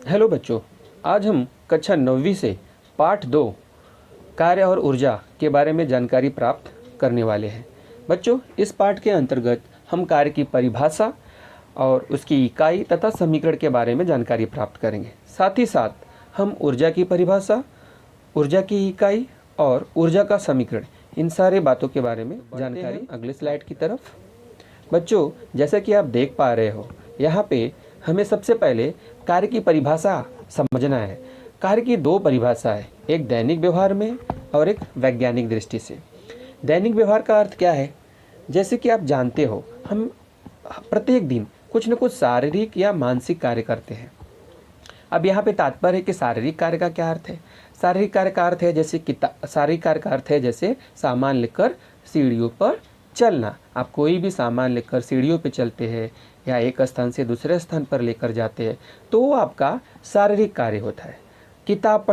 Hello बच्चों, आज हम कक्षा 9वीं से पाठ 2 कार्य और ऊर्जा के बारे में जानकारी प्राप्त करने वाले हैं। बच्चों, इस पाठ के अंतर्गत हम कार्य की परिभाषा और उसकी इकाई तथा समीकरण के बारे में जानकारी प्राप्त करेंगे। साथ ही साथ हम ऊर्जा की परिभाषा, ऊर्जा की इकाई और ऊर्जा का समीकरण, इन सारे बातों के बारे में जानकारी अगले स्लाइड की तरफ। बच्चों, जैसा कि आप देख पा रहे हो, यहाँ पे हमें सबसे पहले कार्य की परिभाषा समझना है। कार्य की दो परिभाषा है, एक दैनिक व्यवहार में और एक वैज्ञानिक दृष्टि से। दैनिक व्यवहार का अर्थ क्या है? जैसे कि आप जानते हो, हम प्रत्येक दिन कुछ न कुछ शारीरिक या मानसिक कार्य करते हैं। अब यहाँ पे तात्पर्य है कि शारीरिक कार्य का क्या अर्थ है। शारीरिक कार्य का अर्थ है शारीरिक कार्य का अर्थ है जैसे सामान लेकर सीढ़ियों पर चलना। आप कोई भी सामान लेकर सीढ़ियों पर चलते हैं या एक स्थान से दूसरे स्थान पर लेकर जाते हैं तो वो आपका शारीरिक कार्य होता है। किताब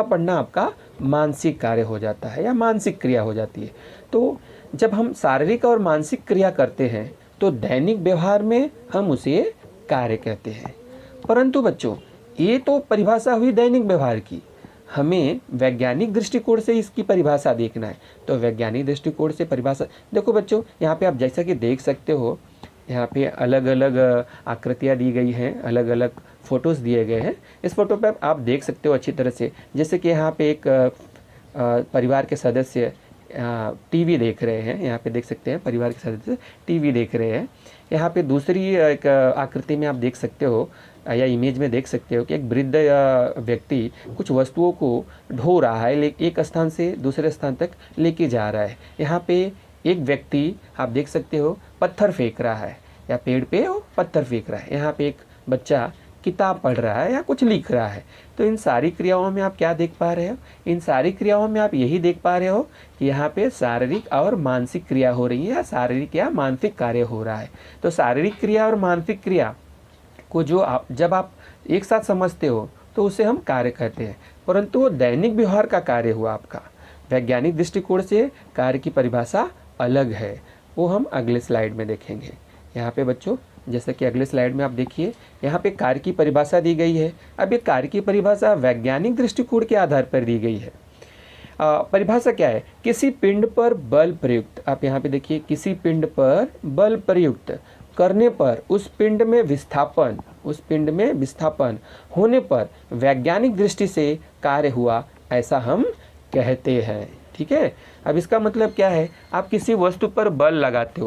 पढ़ना आपका मानसिक कार्य हो जाता है या मानसिक क्रिया हो जाती है। तो जब हम शारीरिक और मानसिक क्रिया करते हैं तो दैनिक व्यवहार में हम उसे कार्य कहते हैं। परंतु बच्चों, ये तो परिभाषा हुई दैनिक व्यवहार की। हमें वैज्ञानिक दृष्टिकोण से इसकी परिभाषा देखना है। तो वैज्ञानिक दृष्टिकोण से परिभाषा देखो बच्चों, यहाँ पे आप जैसा कि देख सकते हो, यहाँ पे अलग अलग आकृतियाँ दी गई हैं, अलग अलग फ़ोटोज़ दिए गए हैं। इस फोटो पे आप देख सकते हो अच्छी तरह से, जैसे कि यहाँ पे एक परिवार के सदस्य टीवी देख रहे हैं। यहाँ पे देख सकते हैं परिवार के सदस्य टीवी देख रहे हैं। यहाँ पे दूसरी एक आकृति में आप देख सकते हो या इमेज में देख सकते हो कि एक वृद्ध व्यक्ति कुछ वस्तुओं को ढो रहा है, एक स्थान से दूसरे स्थान तक लेके जा रहा है। यहाँ पे एक व्यक्ति आप देख सकते हो पत्थर फेंक रहा है या पेड़ पे वो पत्थर फेंक रहा है। यहाँ पे एक बच्चा किताब पढ़ रहा है या कुछ लिख रहा है। तो इन सारी क्रियाओं में आप क्या देख पा रहे हो? इन सारी क्रियाओं में आप यही देख पा रहे हो कि यहाँ पे शारीरिक और मानसिक क्रिया हो रही है या शारीरिक या मानसिक कार्य हो रहा है। तो शारीरिक क्रिया और मानसिक क्रिया को जब आप एक साथ समझते हो तो उसे हम कार्य कहते हैं। परंतु वो दैनिक व्यवहार का कार्य हुआ आपका। वैज्ञानिक दृष्टिकोण से कार्य की परिभाषा अलग है, वो हम अगले स्लाइड में देखेंगे। यहाँ पे बच्चों, जैसे कि अगले स्लाइड में आप देखिए, यहाँ पे कार्य की परिभाषा दी गई है। अब ये कार्य की परिभाषा वैज्ञानिक दृष्टिकोण के आधार पर दी गई है। परिभाषा क्या है? किसी पिंड पर बल प्रयुक्त, आप यहाँ पे देखिए, किसी पिंड पर बल प्रयुक्त करने पर उस पिंड में विस्थापन होने पर वैज्ञानिक दृष्टि से कार्य हुआ, ऐसा हम कहते हैं। ठीक है। अब इसका मतलब क्या है? आप किसी वस्तु पर बल लगाते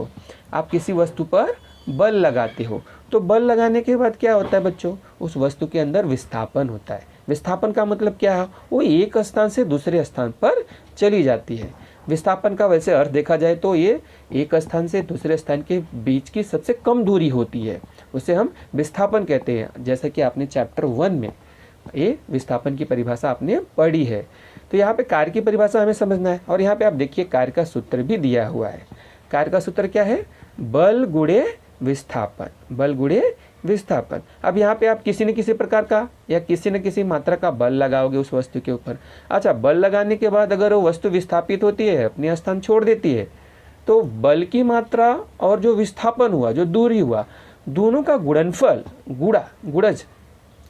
हो, तो बल लगाने के बाद क्या होता है बच्चों? उस वस्तु के अंदर विस्थापन होता है। विस्थापन का मतलब क्या है? वो एक स्थान से दूसरे स्थान पर चली जाती है। विस्थापन का वैसे अर्थ देखा जाए तो ये एक स्थान से दूसरे स्थान के बीच की सबसे कम दूरी होती है, उसे हम विस्थापन कहते हैं। जैसा कि आपने चैप्टर 1 में ये विस्थापन की परिभाषा आपने पढ़ी है। तो यहाँ पे कार्य की परिभाषा हमें समझना है। और यहाँ पे आप देखिए कार्य का सूत्र भी दिया हुआ है। कार्य का सूत्र क्या है? बल गुणे विस्थापन। अब यहाँ पे आप किसी न किसी प्रकार का या किसी न किसी मात्रा का बल लगाओगे उस वस्तु के ऊपर। अच्छा, बल लगाने के बाद अगर वो वस्तु विस्थापित होती है, अपने स्थान छोड़ देती है, तो बल की मात्रा और जो विस्थापन हुआ, जो दूरी हुआ, दोनों का गुणनफल, गुणज,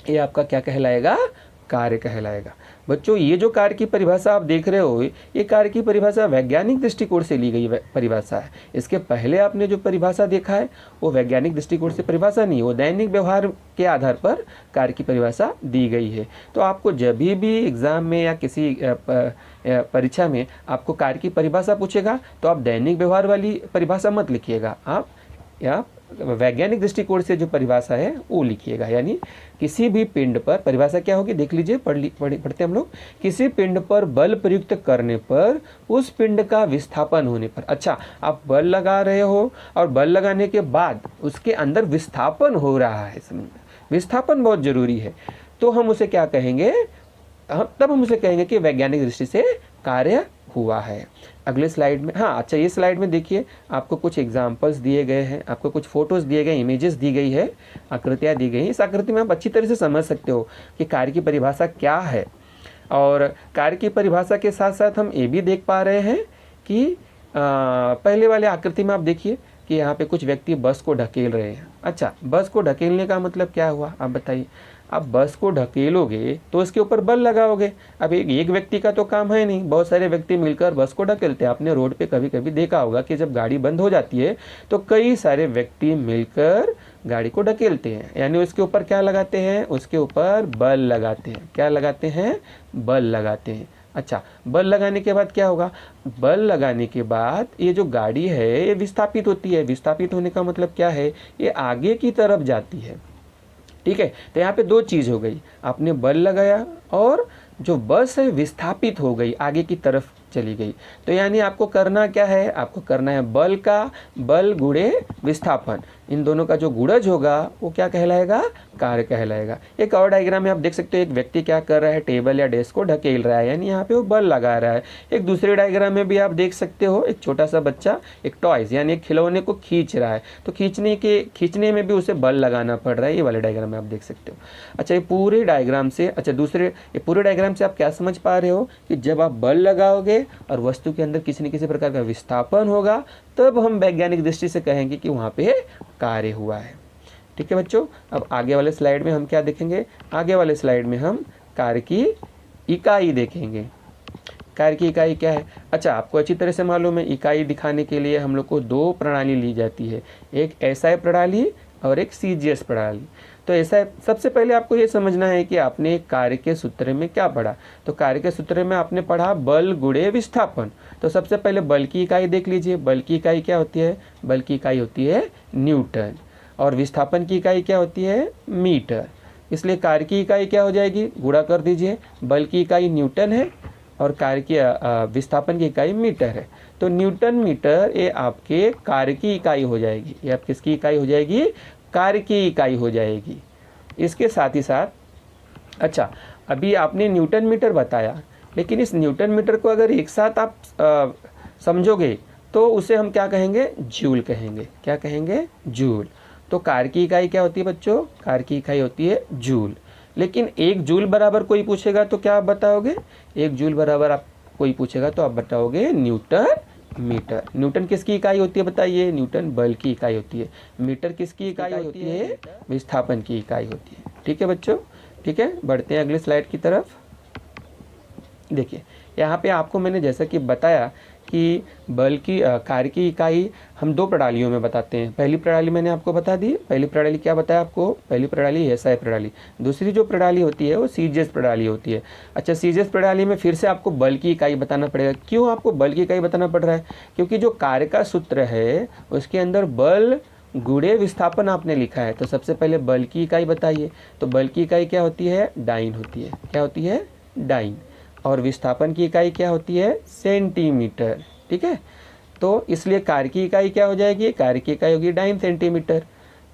ये आपका क्या कहलाएगा? कार्य कहलाएगा। बच्चों, ये जो कार्य की परिभाषा आप देख रहे हो, ये कार्य की परिभाषा वैज्ञानिक दृष्टिकोण से ली गई परिभाषा है। इसके पहले आपने जो परिभाषा देखा है वो वैज्ञानिक दृष्टिकोण से परिभाषा नहीं, वो दैनिक व्यवहार के आधार पर कार्य की परिभाषा दी गई है। तो आपको जब भी एग्जाम में या किसी परीक्षा में आपको कार्य की परिभाषा पूछेगा तो आप दैनिक व्यवहार वाली परिभाषा मत लिखिएगा, आप या वैज्ञानिक दृष्टिकोण से जो परिभाषा है वो लिखिएगा। यानी किसी भी पिंड पर, परिभाषा क्या होगी देख लीजिए, पढ़ते हम लोग। किसी पिंड पर बल प्रयुक्त करने पर उस पिंड का विस्थापन होने पर। अच्छा, आप बल लगा रहे हो और बल लगाने के बाद उसके अंदर विस्थापन हो रहा है, विस्थापन बहुत जरूरी है, तो हम उसे क्या कहेंगे? तब हम उसे कहेंगे कि वैज्ञानिक दृष्टि से कार्य हुआ है। अगले स्लाइड में, हाँ अच्छा, ये स्लाइड में देखिए आपको कुछ एग्जाम्पल्स दिए गए हैं, आपको कुछ फोटोज़ दिए गए, इमेजेस दी गई है, आकृतियाँ दी गई हैं। इस आकृति में आप अच्छी तरह से समझ सकते हो कि कार्य की परिभाषा क्या है। और कार्य की परिभाषा के साथ साथ हम ये भी देख पा रहे हैं कि पहले वाले आकृति में आप देखिए कि यहाँ पे कुछ व्यक्ति बस को ढकेल रहे हैं। अच्छा, बस को ढकेलने का मतलब क्या हुआ आप बताइए? आप बस को ढकेलोगे तो उसके ऊपर बल लगाओगे। अब एक व्यक्ति का तो काम है नहीं, बहुत सारे व्यक्ति मिलकर बस को ढकेलते हैं। आपने रोड पे कभी कभी देखा होगा कि जब गाड़ी बंद हो जाती है तो कई सारे व्यक्ति मिलकर गाड़ी को ढकेलते हैं, यानी उसके ऊपर क्या लगाते हैं, उसके ऊपर बल लगाते हैं। क्या लगाते हैं, बल लगाते हैं। अच्छा, बल लगाने के बाद क्या होगा, बल लगाने के बाद ये जो गाड़ी है ये विस्थापित होती है। विस्थापित होने का मतलब क्या है, ये आगे की तरफ जाती है। ठीक है, तो यहाँ पे दो चीज़ हो गई, आपने बल लगाया और जो बस है विस्थापित हो गई, आगे की तरफ चली गई। तो यानी आपको करना क्या है, आपको करना है बल का बल गुणे विस्थापन, इन दोनों का जो गुणज होगा वो क्या कहलाएगा, कार्य कहलाएगा। एक और डायग्राम में आप देख सकते हो, एक व्यक्ति क्या कर रहा है, टेबल या डेस्क को ढकेल रहा है, यानी यहाँ पे वो बल लगा रहा है। एक दूसरे डायग्राम में भी आप देख सकते हो, एक छोटा सा बच्चा एक टॉयज यानी एक खिलौने को खींच रहा है, तो खींचने में भी उसे बल लगाना पड़ रहा है। ये वाले डायग्राम में आप देख सकते हो। अच्छा, ये पूरे डायग्राम से ये पूरे डायग्राम से आप क्या समझ पा रहे हो कि जब आप बल लगाओगे और वस्तु के अंदर किसी न किसी प्रकार का विस्थापन होगा, तब हम वैज्ञानिक दृष्टि से कहेंगे कि वहाँ पे कार्य हुआ है। ठीक है बच्चों, अब आगे वाले स्लाइड में हम क्या देखेंगे, आगे वाले स्लाइड में हम कार्य की इकाई देखेंगे। कार्य की इकाई क्या है, अच्छा आपको अच्छी तरह से मालूम है, इकाई दिखाने के लिए हम लोग को दो प्रणाली ली जाती है, एक एसआई प्रणाली और एक सीजीएस प्रणाली। तो ऐसा सबसे पहले आपको ये समझना है कि आपने कार्य के सूत्र में क्या पढ़ा। तो कार्य के सूत्र में आपने पढ़ा बल गुणे विस्थापन। तो सबसे पहले बल की इकाई देख लीजिए। बल की इकाई क्या होती है, बल की इकाई होती है न्यूटन, और विस्थापन की इकाई क्या होती है, मीटर। इसलिए कार्य की इकाई क्या हो जाएगी, गुणा कर दीजिए, बल की इकाई न्यूटन है और कार्य की विस्थापन की इकाई मीटर है। तो न्यूटन मीटर ये आपके कार्य की इकाई हो जाएगी, ये आप किसकी इकाई हो जाएगी, कार्य की इकाई हो जाएगी। इसके साथ ही साथ, अच्छा अभी आपने न्यूटन मीटर बताया, लेकिन इस न्यूटन मीटर को अगर एक साथ आप समझोगे तो उसे हम क्या कहेंगे, जूल कहेंगे। क्या कहेंगे, जूल। तो कार्य की इकाई क्या होती है बच्चों, कार्य की इकाई होती है जूल। लेकिन एक जूल बराबर कोई पूछेगा तो क्या आप बताओगे, एक जूल बराबर आप कोई पूछेगा तो आप बताओगे न्यूटन मीटर। न्यूटन किसकी इकाई होती है बताइए, न्यूटन बल की इकाई होती है। मीटर किसकी इकाई होती है, विस्थापन की इकाई होती है। ठीक है बच्चों, ठीक है, बढ़ते हैं अगले स्लाइड की तरफ। देखिए यहाँ पे आपको मैंने जैसा कि बताया कि बल की कार्य की इकाई हम दो प्रणालियों में बताते हैं। पहली प्रणाली मैंने आपको बता दी, पहली प्रणाली क्या बताया आपको, पहली प्रणाली एसआई प्रणाली। दूसरी जो प्रणाली होती है वो सीजीएस प्रणाली होती है। अच्छा, सीजीएस प्रणाली में फिर से आपको बल की इकाई बताना पड़ेगा। क्यों आपको बल की इकाई बताना पड़ रहा है, क्योंकि जो कार्य का सूत्र है उसके अंदर बल गुणे विस्थापन आपने लिखा है। तो सबसे पहले बल की इकाई बताइए। तो बल की इकाई क्या होती है, डाइन होती है। क्या होती है, डाइन। और विस्थापन की इकाई क्या होती है, सेंटीमीटर। ठीक है, तो इसलिए कार्य की इकाई क्या हो जाएगी, कार्य की इकाई होगी डाइन सेंटीमीटर।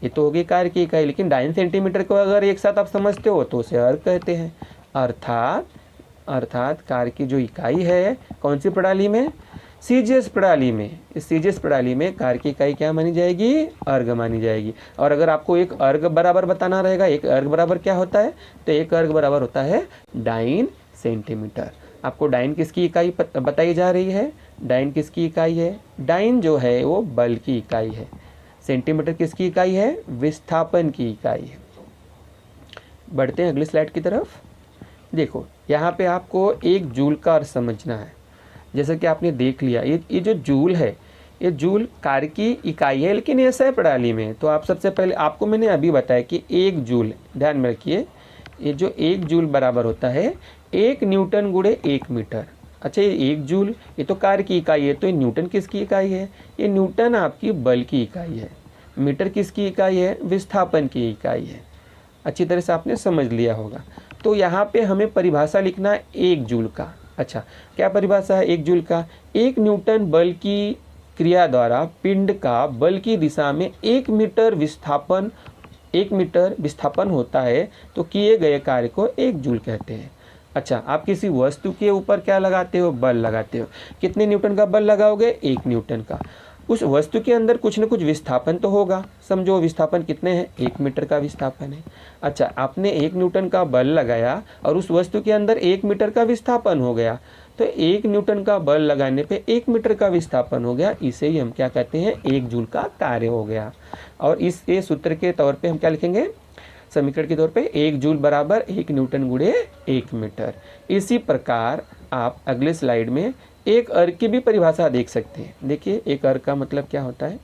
ये तो होगी कार्य की इकाई, लेकिन डाइन सेंटीमीटर को अगर एक साथ आप समझते हो तो उसे अर्ग कहते हैं। अर्थात कार्य की जो इकाई है कौन सी प्रणाली में, सीजीएस प्रणाली में। इस सीजीएस प्रणाली में कार्य की इकाई क्या मानी जाएगी, अर्ग मानी जाएगी। और अगर आपको एक अर्ग बराबर बताना रहेगा, एक अर्ग बराबर क्या होता है, तो एक अर्ग बराबर होता है डाइन सेंटीमीटर। आपको डाइन किसकी इकाई बताई जा रही है, डाइन किसकी इकाई है, डाइन जो है वो बल की इकाई है। सेंटीमीटर किसकी इकाई है, विस्थापन की इकाई है। बढ़ते हैं अगली स्लाइड की तरफ। देखो यहाँ पे आपको एक जूल का अर्थ समझना है। जैसा कि आपने देख लिया, ये जो जूल है, ये जूल कार्य की इकाई है, लेकिन एसआई प्रणाली में। तो आप सबसे पहले आपको मैंने अभी बताया कि एक जूल, ध्यान में रखिए, ये जो एक जूल बराबर होता है 1 न्यूटन गुणे 1 मीटर। अच्छा, ये एक जूल ये तो कार्य की इकाई है, तो ये न्यूटन किसकी इकाई है, ये न्यूटन आपकी बल की इकाई है। मीटर किसकी इकाई है, विस्थापन की इकाई है। अच्छी तरह से आपने समझ लिया होगा। तो यहाँ पे हमें परिभाषा लिखना है एक जूल का। अच्छा, क्या परिभाषा है एक जूल का, 1 न्यूटन बल की क्रिया द्वारा पिंड का बल की दिशा में 1 मीटर विस्थापन होता है, तो किए गए कार्य को एक जूल कहते हैं। अच्छा, आप किसी वस्तु के ऊपर क्या लगाते हो, बल लगाते हो। कितने न्यूटन का बल लगाओगे, 1 न्यूटन का। उस वस्तु के अंदर कुछ न कुछ विस्थापन तो होगा। समझो विस्थापन कितने हैं, 1 मीटर का विस्थापन है। अच्छा, आपने 1 न्यूटन का बल लगाया और उस वस्तु के अंदर 1 मीटर का विस्थापन हो गया, तो 1 न्यूटन का बल लगाने पे 1 मीटर का विस्थापन हो गया। इसे ही हम क्या कहते हैं, एक जूल का कार्य हो गया। और इस सूत्र के तौर पे हम क्या लिखेंगे, समीकरण के तौर पे 1 जूल बराबर 1 न्यूटन गुणे 1 मीटर। इसी प्रकार आप अगले स्लाइड में एक अर्ग की भी परिभाषा देख सकते हैं। देखिए एक अर्ग का मतलब क्या होता है।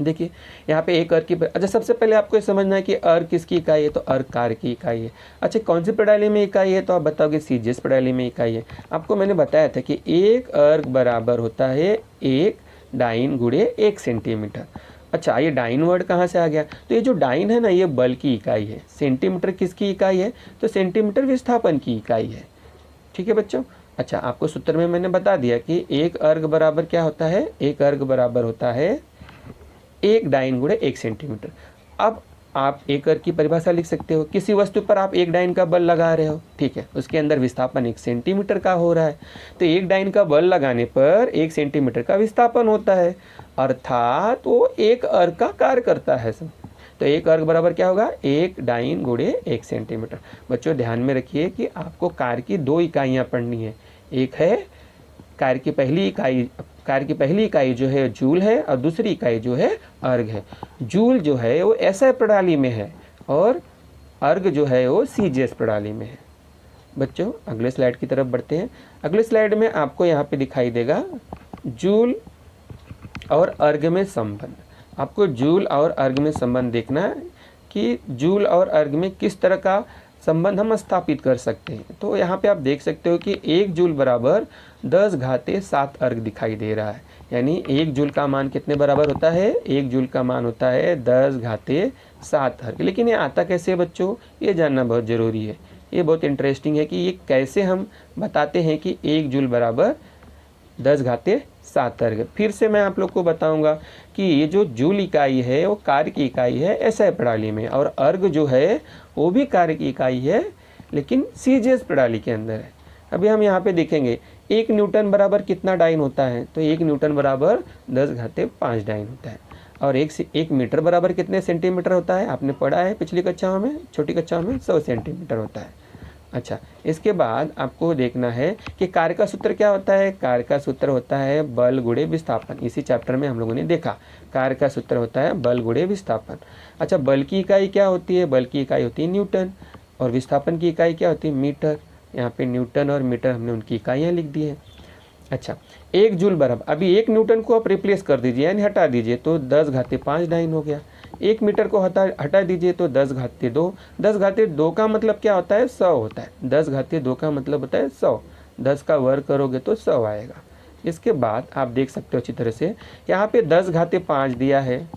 देखिए यहाँ पे एक अर्ग की, अच्छा सबसे पहले आपको ये समझना है कि अर्ग किसकी इकाई है, तो अर्ग कार्य की इकाई है। अच्छा कौन सी प्रणाली में इकाई है, तो आप बताओगे सीजीएस प्रणाली में इकाई है। आपको मैंने बताया था कि एक अर्ग बराबर होता है 1 डाइन गुणे 1 सेंटीमीटर। अच्छा ये डाइन वर्ड कहाँ से आ गया, तो ये जो डाइन है ना ये बल की इकाई है। सेंटीमीटर किसकी इकाई है, तो सेंटीमीटर विस्थापन की इकाई है। ठीक है बच्चों। अच्छा आपको सूत्र में मैंने बता दिया कि एक अर्ग बराबर क्या होता है, एक अर्ग बराबर होता है 1 डाइन गुणे 1 सेंटीमीटर। अब आप एक अर्ग की परिभाषा लिख सकते हो, किसी वस्तु पर आप 1 डाइन का बल लगा रहे हो, ठीक है, उसके अंदर विस्थापन 1 सेंटीमीटर का हो रहा है, तो 1 डाइन का बल लगाने पर 1 सेंटीमीटर का विस्थापन होता है, अर्थात वो एक अर्ग का कार्य करता है। तो एक अर्ग बराबर क्या होगा, 1 डाइन गुणे 1 सेंटीमीटर। बच्चों ध्यान में रखिए कि आपको कार्य की 2 इकाइयाँ पढ़नी है। एक है कार्य की पहली इकाई जो है जूल है, और दूसरी इकाई जो है अर्ग है। जूल जो है वो एसआई प्रणाली में है और अर्ग जो है वो सीजीएस प्रणाली में है। बच्चों अगले स्लाइड की तरफ बढ़ते हैं। अगले स्लाइड में आपको यहाँ पे दिखाई देगा जूल और अर्ग में संबंध। आपको जूल और अर्ग में संबंध देखना है कि जूल और अर्ग में किस तरह का संबंध हम स्थापित कर सकते हैं। तो यहाँ पे आप देख सकते हो कि 1 जूल बराबर 10 घाते 7 अर्ग दिखाई दे रहा है। यानी 1 जूल का मान कितने बराबर होता है, 1 जूल का मान होता है 10 घाते 7 अर्ग। लेकिन ये आता कैसे है बच्चों, ये जानना बहुत ज़रूरी है। ये बहुत इंटरेस्टिंग है कि ये कैसे हम बताते हैं कि 1 जूल बराबर 10 घाते 7 अर्ग। फिर से मैं आप लोग को बताऊंगा कि ये जो जूल इकाई है वो कार्य की इकाई है एसआई प्रणाली में, और अर्ग जो है वो भी कार्य की इकाई है लेकिन सीजीएस प्रणाली के अंदर है। अभी हम यहाँ पे देखेंगे 1 न्यूटन बराबर कितना डाइन होता है, तो 1 न्यूटन बराबर 10 घाते 5 डाइन होता है। और 1 मीटर बराबर कितने सेंटीमीटर होता है, आपने पढ़ा है पिछली कक्षाओं में, छोटी कक्षाओं में 100 सेंटीमीटर होता है। अच्छा इसके बाद आपको देखना है कि कार्य का सूत्र क्या होता है। कार्य का सूत्र होता है बल गुणे विस्थापन। इसी चैप्टर में हम लोगों ने देखा कार्य का सूत्र होता है बल गुणे विस्थापन। अच्छा बल की इकाई क्या होती है, बल की इकाई होती है न्यूटन, और विस्थापन की इकाई क्या होती है, मीटर। यहाँ पे न्यूटन और मीटर हमने उनकी इकाइयाँ लिख दी हैं। अच्छा 1 जूल बराबर, अभी 1 न्यूटन को आप रिप्लेस कर दीजिए यानी हटा दीजिए तो 10 घाते 5 डाइन हो गया। 1 मीटर को हटा दीजिए तो 10 घाते 2। 10 घाते 2 का मतलब क्या होता है, 100 होता है। 10 घाते 2 का मतलब होता है 100। 10 का वर्ग करोगे तो 100 आएगा। इसके बाद आप देख सकते हो अच्छी तरह से, यहाँ पे 10 घाते 5 दिया है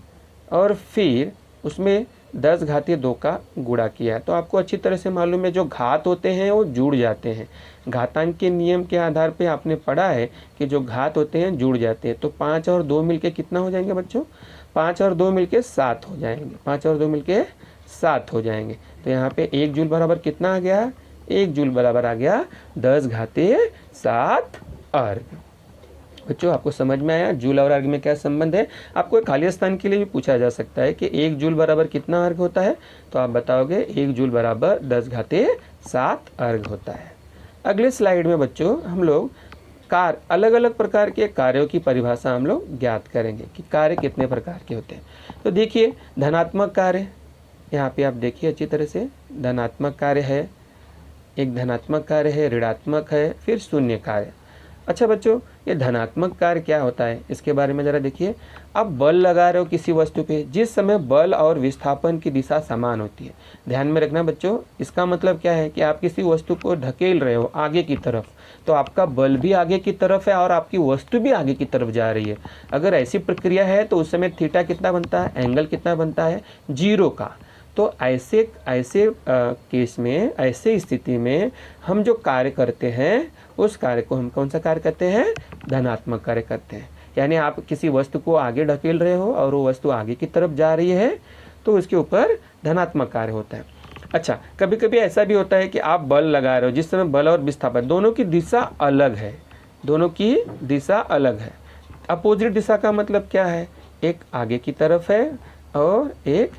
और फिर उसमें 10 घाते 2 का गुणा किया है। तो आपको अच्छी तरह से मालूम है जो घात होते हैं वो जुड़ जाते हैं। घातांक के नियम के आधार पे आपने पढ़ा है कि जो घात होते हैं जुड़ जाते हैं। तो 5 और 2 मिलके कितना हो जाएंगे बच्चों, 5 और 2 मिलके 7 हो जाएंगे। 5 और 2 मिलके 7 हो जाएंगे। तो यहाँ पे 1 जूल बराबर कितना आ गया, 1 जूल बराबर आ गया 10 घाते 7 अर्ग। बच्चों आपको समझ में आया जूल और अर्ग में क्या संबंध है। आपको एक खाली स्थान के लिए भी पूछा जा सकता है कि 1 जूल बराबर कितना अर्ग होता है, तो आप बताओगे 1 जूल बराबर 10 घाते 7 अर्ग होता है। अगले स्लाइड में बच्चों हम लोग अलग अलग प्रकार के कार्यों की परिभाषा हम लोग ज्ञात करेंगे कि कार्य कितने प्रकार के होते हैं। तो देखिए धनात्मक कार्य, यहाँ पे आप देखिए अच्छी तरह से, धनात्मक कार्य है, एक धनात्मक कार्य है, ऋणात्मक है, फिर शून्य कार्य। अच्छा बच्चों ये धनात्मक कार्य क्या होता है इसके बारे में ज़रा देखिए। आप बल लगा रहे हो किसी वस्तु पे, जिस समय बल और विस्थापन की दिशा समान होती है। ध्यान में रखना बच्चों, इसका मतलब क्या है कि आप किसी वस्तु को धकेल रहे हो आगे की तरफ, तो आपका बल भी आगे की तरफ है और आपकी वस्तु भी आगे की तरफ जा रही है। अगर ऐसी प्रक्रिया है तो उस समय थीटा कितना बनता है, एंगल कितना बनता है, 0 का। तो ऐसे केस में, ऐसे स्थिति में हम जो कार्य करते हैं उस कार्य को हम कौन सा कार्य करते हैं, धनात्मक कार्य करते हैं। यानी आप किसी वस्तु को आगे ढकेल रहे हो और वो वस्तु आगे की तरफ जा रही है तो उसके ऊपर धनात्मक कार्य होता है। अच्छा कभी कभी ऐसा भी होता है कि आप बल लगा रहे हो, जिस समय बल और विस्थापन दोनों की दिशा अलग है, दोनों की दिशा अलग है। अपोजिट दिशा का मतलब क्या है, एक आगे की तरफ है और एक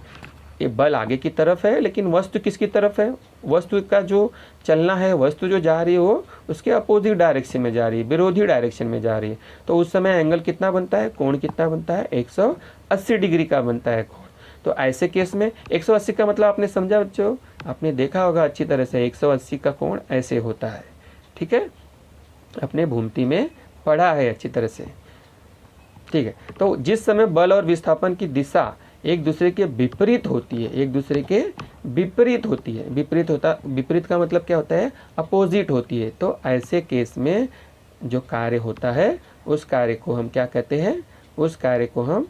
बल आगे की तरफ है, लेकिन वस्तु किसकी तरफ है, वस्तु का जो चलना है, वस्तु जो जा रही है वो उसके अपोजिट डायरेक्शन में जा रही है, विरोधी डायरेक्शन में जा रही है। तो उस समय एंगल कितना बनता है, कोण कितना बनता है, 180 डिग्री का बनता है कोण। तो ऐसे केस में 180 का मतलब आपने समझा बच्चों, आपने देखा होगा अच्छी तरह से 180 का कोण ऐसे होता है, ठीक है, अपने भूमिति में पढ़ा है अच्छी तरह से, ठीक है। तो जिस समय बल और विस्थापन की दिशा एक दूसरे के विपरीत होती है, एक दूसरे के विपरीत होती है, विपरीत का मतलब क्या होता है, अपोजिट होती है, तो ऐसे केस में जो कार्य होता है उस कार्य को हम क्या कहते हैं, उस कार्य को हम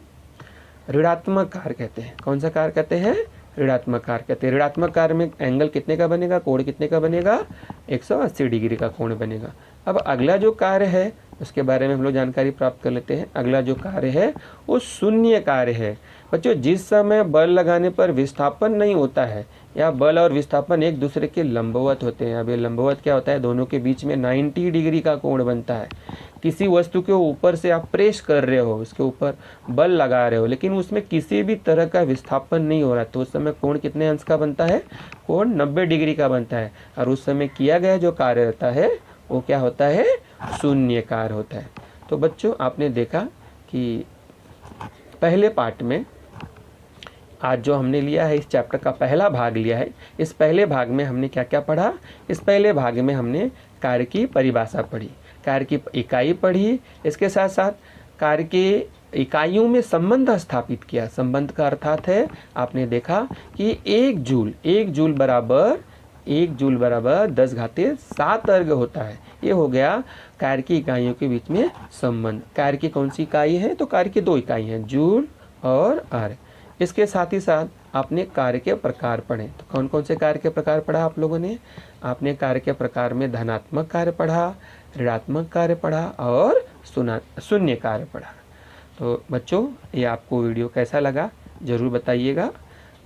ऋणात्मक कार्य कहते हैं। कौन सा कार्य कहते हैं, ऋणात्मक कार्य कहते हैं। ऋणात्मक कार्य में एंगल कितने का बनेगा, कोण कितने का बनेगा, 180 डिग्री का कोण बनेगा। अब अगला जो कार्य है उसके बारे में हम लोग जानकारी प्राप्त कर लेते हैं। अगला जो कार्य है वो शून्य कार्य है। बच्चों जिस समय बल लगाने पर विस्थापन नहीं होता है या बल और विस्थापन एक दूसरे के लंबवत होते हैं। अब ये लंबवत क्या होता है, दोनों के बीच में 90 डिग्री का कोण बनता है। किसी वस्तु के ऊपर से आप प्रेस कर रहे हो, उसके ऊपर बल लगा रहे हो, लेकिन उसमें किसी भी तरह का विस्थापन नहीं हो रहा, तो उस समय कोण कितने अंश का बनता है, कोण 90 डिग्री का बनता है। और उस समय किया गया जो कार्य रहता है वो क्या होता है, शून्य कार्य होता है। तो बच्चों आपने देखा कि पहले पार्ट में आज जो हमने लिया है, इस चैप्टर का पहला भाग लिया है। इस पहले भाग में हमने क्या क्या पढ़ा, इस पहले भाग में हमने कार्य की परिभाषा पढ़ी, कार्य की इकाई पढ़ी, इसके साथ साथ कार्य के इकाइयों में संबंध स्थापित किया। संबंध का अर्थात है, आपने देखा कि 1 जूल बराबर 10⁻7 अर्ग होता है। ये हो गया कार्य की इकाइयों के बीच में संबंध। कार्य की कौन सी इकाई है, तो कार्य की 2 इकाई हैं, जूल और अर्ग। इसके साथ ही साथ आपने कार्य के प्रकार पढ़े। तो कौन कौन से कार्य के प्रकार पढ़ा आप लोगों ने, आपने कार्य के प्रकार में धनात्मक कार्य पढ़ा, ऋणात्मक कार्य पढ़ा और शून्य कार्य पढ़ा। तो बच्चों ये आपको वीडियो कैसा लगा ज़रूर बताइएगा।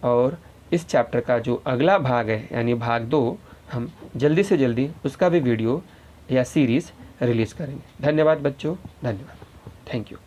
और इस चैप्टर का जो अगला भाग है यानी भाग 2, हम जल्दी से जल्दी उसका भी वीडियो या सीरीज़ रिलीज़ करेंगे। धन्यवाद बच्चों, धन्यवाद, थैंक यू।